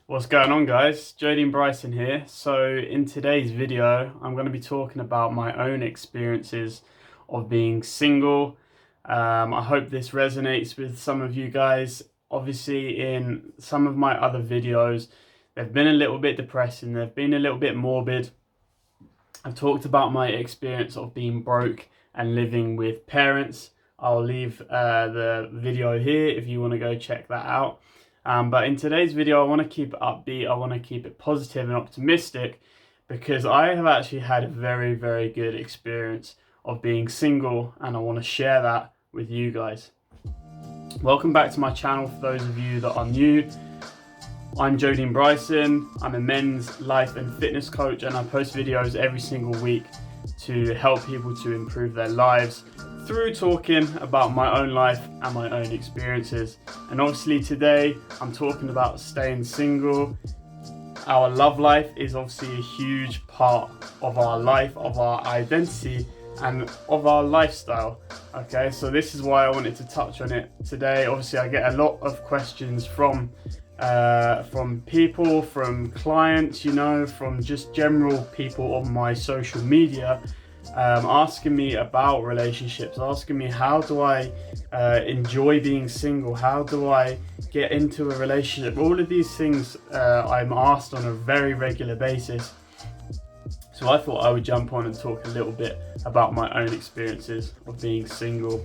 What's going on, guys? Joe Dean-Bryson here. So in today's video, I'm going to be talking about my own experiences of being single. I hope this resonates with some of you guys. Obviously, in some of my other videos, they've been a little bit depressing. They've been a little bit morbid. I've talked about my experience of being broke and living with parents. I'll leave the video here if you want to go check that out. But in today's video, I want to keep it upbeat. I want to keep it positive and optimistic because I have actually had a very, very good experience of being single, and I want to share that with you guys. Welcome back to my channel for those of you that are new. I'm Joe Dean-Bryson. I'm a men's life and fitness coach, and I post videos every single week to help people to improve their lives through talking about my own life and my own experiences. And obviously today I'm talking about staying single. Our love life is obviously a huge part of our life, of our identity, and of our lifestyle. Okay, so this is why I wanted to touch on it today. Obviously I get a lot of questions from people, from clients, from just general people on my social media, asking me about relationships, asking me how do I enjoy being single, how do I get into a relationship. All of these things I'm asked on a very regular basis. So I thought I would jump on and talk a little bit about my own experiences of being single.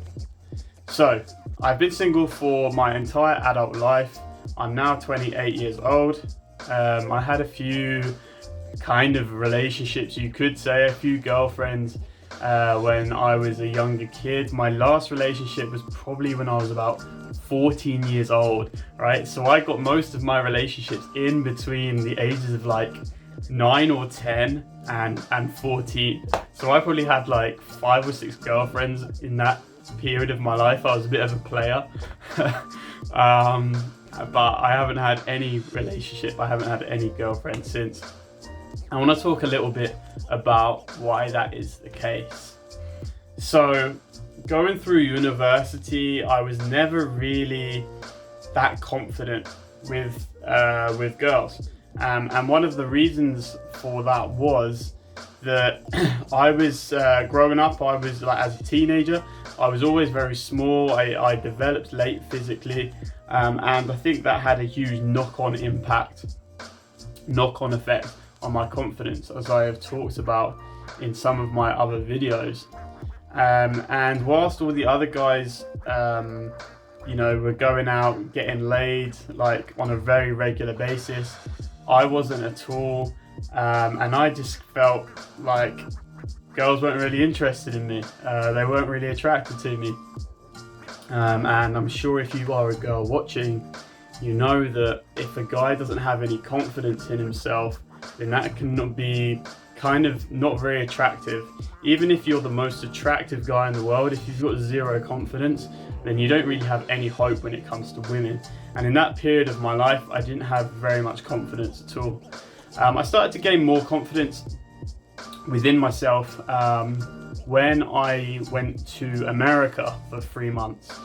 So I've been single for my entire adult life. I'm now 28 years old. I had a few kind of relationships, you could say, a few girlfriends when I was a younger kid. My last relationship was probably when I was about 14 years old, right? So I got most of my relationships in between the ages of like 9 or 10 and 14. So I probably had like 5 or 6 girlfriends in that period of my life. I was a bit of a player. But I haven't had any relationship, I haven't had any girlfriend since. I want to talk a little bit about why that is the case. So going through university, I was never really that confident with girls, and one of the reasons for that was that I was growing up, I was like, as a teenager, I was always very small. I developed late physically, and I think that had a huge knock-on effect on my confidence, as I have talked about in some of my other videos. And whilst all the other guys, were going out, getting laid, like on a very regular basis, I wasn't at all. And I just felt like girls weren't really interested in me. They weren't really attracted to me. And I'm sure if you are a girl watching, you know that if a guy doesn't have any confidence in himself, then that can be kind of not very attractive. Even if you're the most attractive guy in the world, if you've got zero confidence, then you don't really have any hope when it comes to women. And in that period of my life, I didn't have very much confidence at all. I started to gain more confidence within myself when I went to America for 3 months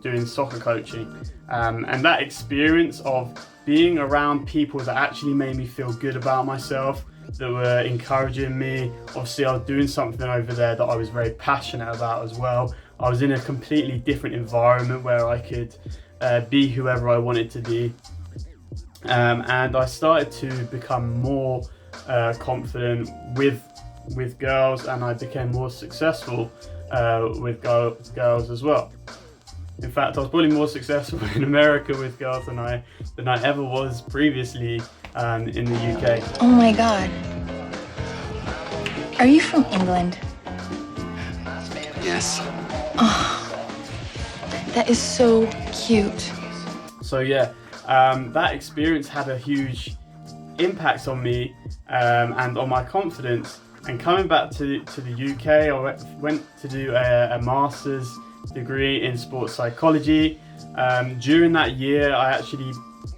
doing soccer coaching, and that experience of being around people that actually made me feel good about myself, that were encouraging me. Obviously I was doing something over there that I was very passionate about as well. I was in a completely different environment where I could be whoever I wanted to be, and I started to become more confident with girls, and I became more successful with girls as well. In fact, I was probably more successful in America with girls than I ever was previously in the UK. Oh my God. Are you from England? Yes. Oh, that is so cute. So yeah, that experience had a huge impact on me and on my confidence. And coming back to the UK, I went to do a master's degree in sports psychology. During that year, I actually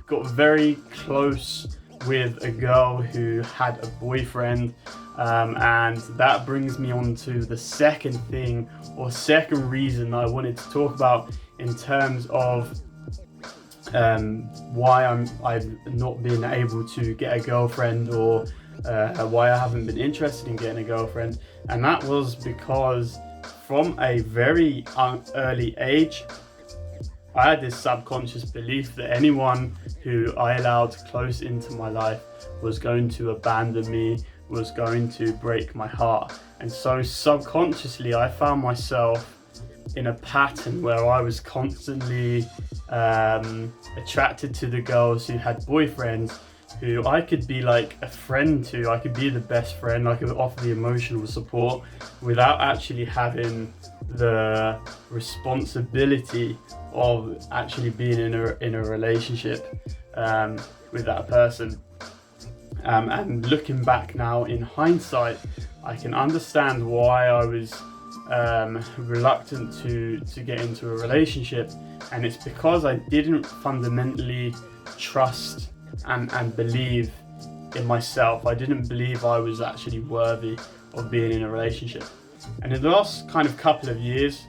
got very close with a girl who had a boyfriend, and that brings me on to the second thing, or second reason I wanted to talk about in terms of why I've not been able to get a girlfriend, or why I haven't been interested in getting a girlfriend. And that was because from a very early age, I had this subconscious belief that anyone who I allowed close into my life was going to abandon me, was going to break my heart. And so subconsciously I found myself in a pattern where I was constantly attracted to the girls who had boyfriends, who I could be like a friend to. I could be the best friend, I could offer the emotional support without actually having the responsibility of actually being in a relationship with that person. And looking back now in hindsight, I can understand why I was reluctant to get into a relationship, and it's because I didn't fundamentally trust and believe in myself. I didn't believe I was actually worthy of being in a relationship. And in the last kind of couple of years,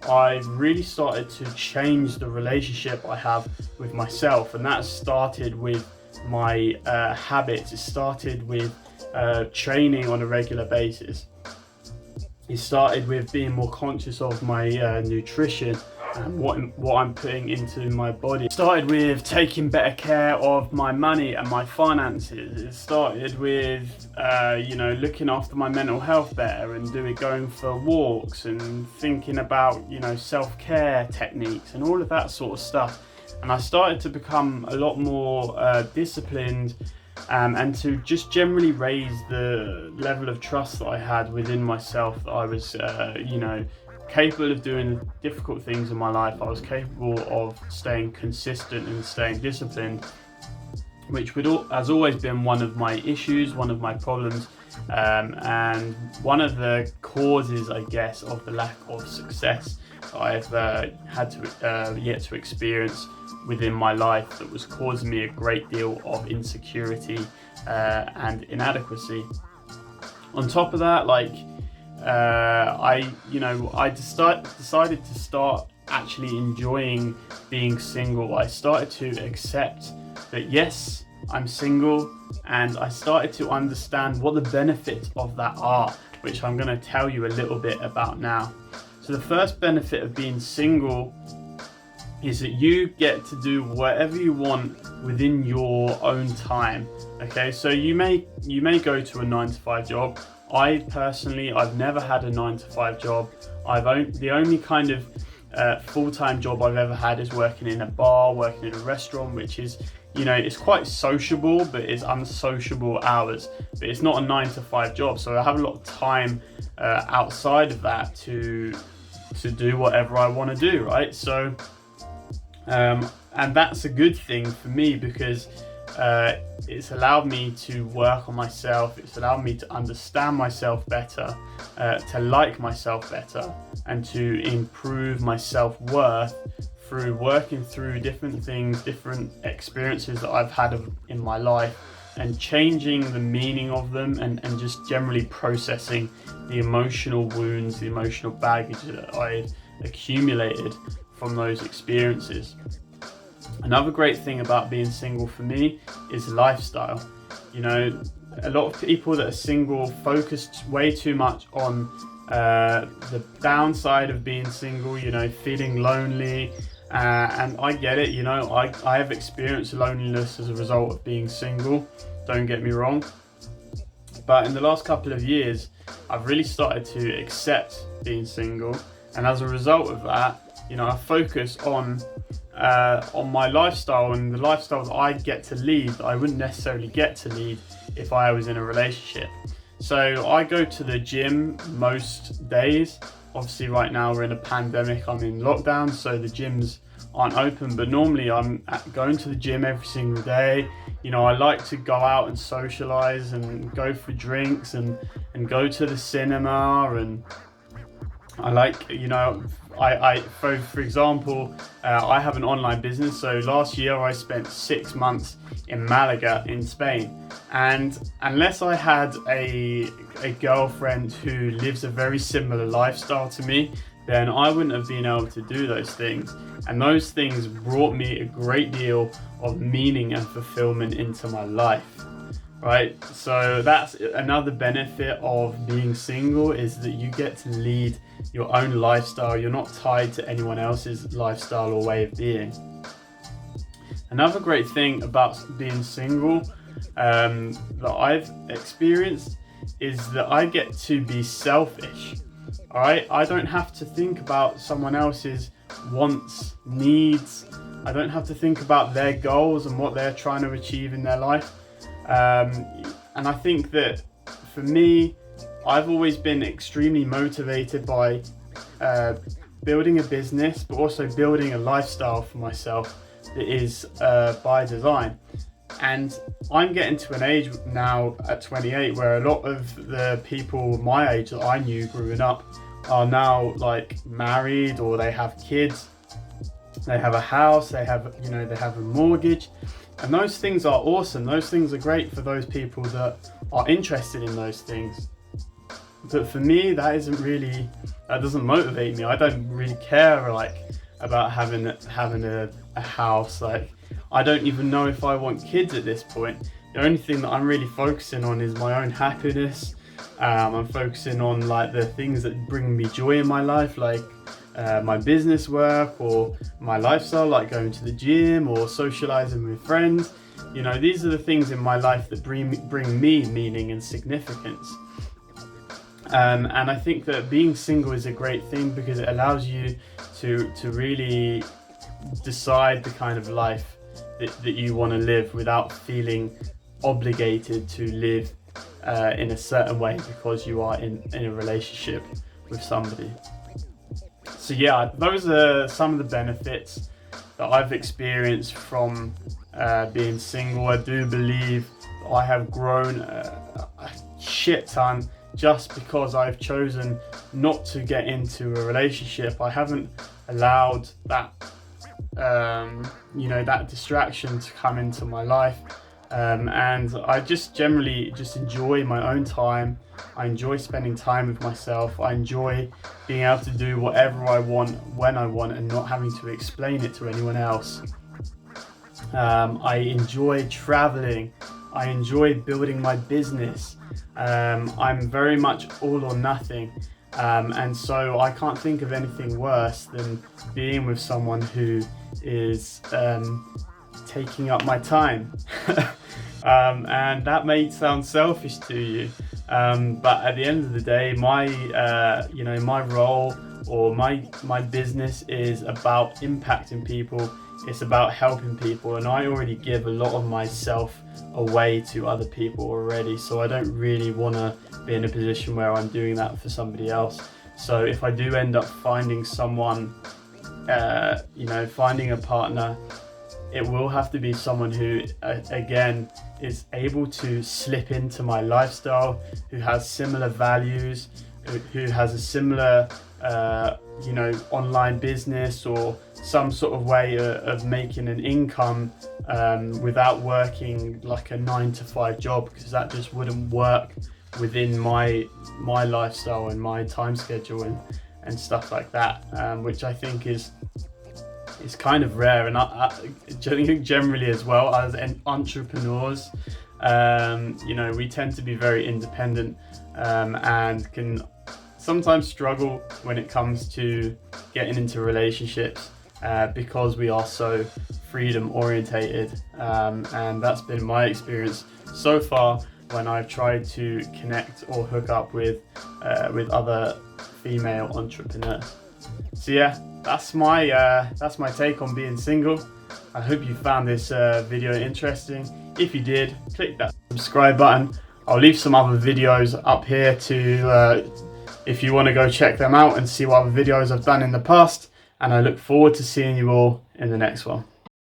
I've really started to change the relationship I have with myself, and that started with my habits. It started with training on a regular basis. It started with being more conscious of my nutrition and what I'm putting into my body. It started with taking better care of my money and my finances. It started with looking after my mental health better and going for walks and thinking about self-care techniques and all of that sort of stuff. And I started to become a lot more disciplined, and to just generally raise the level of trust that I had within myself, that I was capable of doing difficult things in my life. I was capable of staying consistent and staying disciplined, which has always been one of my issues, one of my problems, and one of the causes, I guess, of the lack of success that I've had to yet to experience within my life, that was causing me a great deal of insecurity and inadequacy. On top of that, I decided to start actually enjoying being single. I started to accept that yes, I'm single, and I started to understand what the benefits of that are, which I'm going to tell you a little bit about now. So the first benefit of being single is that you get to do whatever you want within your own time. Okay, so you may go to a 9-to-5 job. I've never had a 9-to-5 job. The only kind of full-time job I've ever had is working in a bar, working in a restaurant, which is, it's quite sociable, but it's unsociable hours. But it's not a 9-to-5 job, so I have a lot of time outside of that to do whatever I want to do, right? So, and that's a good thing for me, because it's allowed me to work on myself. It's allowed me to understand myself better, to like myself better, and to improve my self-worth through working through different things, different experiences that I've had in my life, and changing the meaning of them, and just generally processing the emotional wounds, the emotional baggage that I accumulated from those experiences. Another great thing about being single for me is lifestyle. A lot of people that are single focus way too much on the downside of being single, feeling lonely. And I get it, I have experienced loneliness as a result of being single, don't get me wrong. But in the last couple of years, I've really started to accept being single. And as a result of that, I focus on my lifestyle, and the lifestyle that I get to lead that I wouldn't necessarily get to lead if I was in a relationship. So I go to the gym most days. Obviously right now we're in a pandemic, I'm in lockdown, so the gyms aren't open, but normally I'm going to the gym every single day. I like to go out and socialize and go for drinks and go to the cinema, and I like, for example, I have an online business. So last year I spent 6 months in Malaga in Spain, and unless I had a girlfriend who lives a very similar lifestyle to me, then I wouldn't have been able to do those things. And those things brought me a great deal of meaning and fulfillment into my life, right? So that's another benefit of being single, is that you get to lead your own lifestyle. You're not tied to anyone else's lifestyle or way of being. Another great thing about being single that I've experienced is that I get to be selfish. All right, I don't have to think about someone else's wants, needs. I don't have to think about their goals and what they're trying to achieve in their life. And I think that for me, I've always been extremely motivated by building a business, but also building a lifestyle for myself that is by design. And I'm getting to an age now at 28 where a lot of the people my age that I knew growing up are now like married, or they have kids, they have a house, they have a mortgage, and those things are awesome. Those things are great for those people that are interested in those things. But for me, that doesn't motivate me. I don't really care about having a house. Like, I don't even know if I want kids at this point. The only thing that I'm really focusing on is my own happiness. I'm focusing on the things that bring me joy in my life, like my business work or my lifestyle, like going to the gym or socializing with friends. These are the things in my life that bring me meaning and significance. And I think that being single is a great thing because it allows you to really decide the kind of life that you want to live without feeling obligated to live in a certain way because you are in a relationship with somebody. So yeah, those are some of the benefits that I've experienced from being single. I do believe I have grown a shit ton just because I've chosen not to get into a relationship. I haven't allowed that that distraction to come into my life. And I just generally enjoy my own time. I enjoy spending time with myself. I enjoy being able to do whatever I want when I want and not having to explain it to anyone else. I enjoy traveling. I enjoy building my business. I'm very much all or nothing. And so I can't think of anything worse than being with someone who is taking up my time. And that may sound selfish to you, but at the end of the day, my role or my business is about impacting people. It's about helping people, and I already give a lot of myself away to other people already, so I don't really want to be in a position where I'm doing that for somebody else. So if I do end up finding someone, finding a partner, it will have to be someone who, again, is able to slip into my lifestyle, who has similar values, who has a similar, online business or some sort of way of making an income without working like a 9-to-5 job, because that just wouldn't work within my lifestyle and my time schedule and stuff like that, which I think is kind of rare. And I think generally as well, as entrepreneurs, we tend to be very independent and can sometimes struggle when it comes to getting into relationships because we are so freedom orientated, and that's been my experience so far when I've tried to connect or hook up with other female entrepreneurs. So yeah, that's my take on being single. I hope you found this video interesting. If you did, click that subscribe button. I'll leave some other videos up here to if you want to go check them out and see what other videos I've done in the past. And I look forward to seeing you all in the next one.